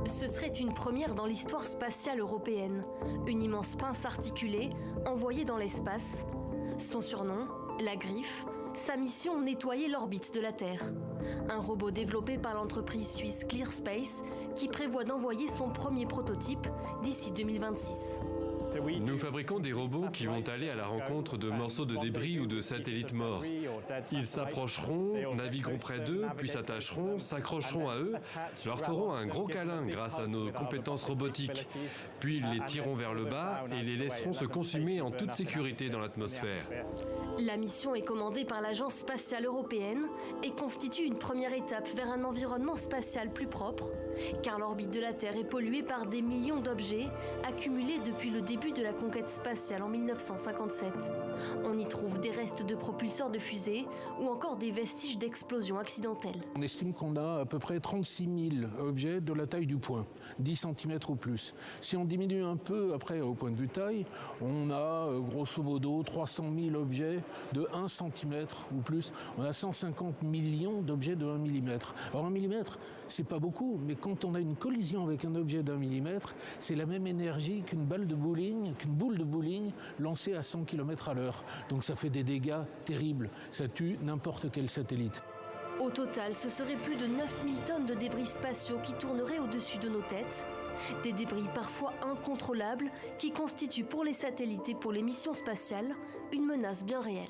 Ce serait une première dans l'histoire spatiale européenne. Une immense pince articulée envoyée dans l'espace. Son surnom, la Griffe. Sa mission, nettoyer l'orbite de la Terre. Un robot développé par l'entreprise suisse ClearSpace qui prévoit d'envoyer son premier prototype d'ici 2026. Nous fabriquons des robots qui vont aller à la rencontre de morceaux de débris ou de satellites morts. Ils s'approcheront, navigueront près d'eux, puis s'attacheront, s'accrocheront à eux, leur feront un gros câlin grâce à nos compétences robotiques. Puis ils les tireront vers le bas et les laisseront se consumer en toute sécurité dans l'atmosphère. La mission est commandée par l'Agence spatiale européenne et constitue une première étape vers un environnement spatial plus propre, car l'orbite de la Terre est polluée par des millions d'objets accumulés depuis le début de la conquête spatiale en 1957. On y trouve des restes de propulseurs de fusées ou encore des vestiges d'explosions accidentelles. On estime qu'on a à peu près 36 000 objets de la taille du poing, 10 cm ou plus. Si on diminue un peu après au point de vue taille, on a grosso modo 300 000 objets de 1 cm ou plus. On a 150 millions d'objets de 1 mm. Alors 1 mm, c'est pas beaucoup, mais quand on a une collision avec un objet d'1 mm, c'est la même énergie qu'une boule de bowling lancée à 100 km/h. Donc ça fait des dégâts terribles. Ça tue n'importe quel satellite. Au total, ce serait plus de 9000 tonnes de débris spatiaux qui tourneraient au-dessus de nos têtes. Des débris parfois incontrôlables qui constituent pour les satellites et pour les missions spatiales une menace bien réelle.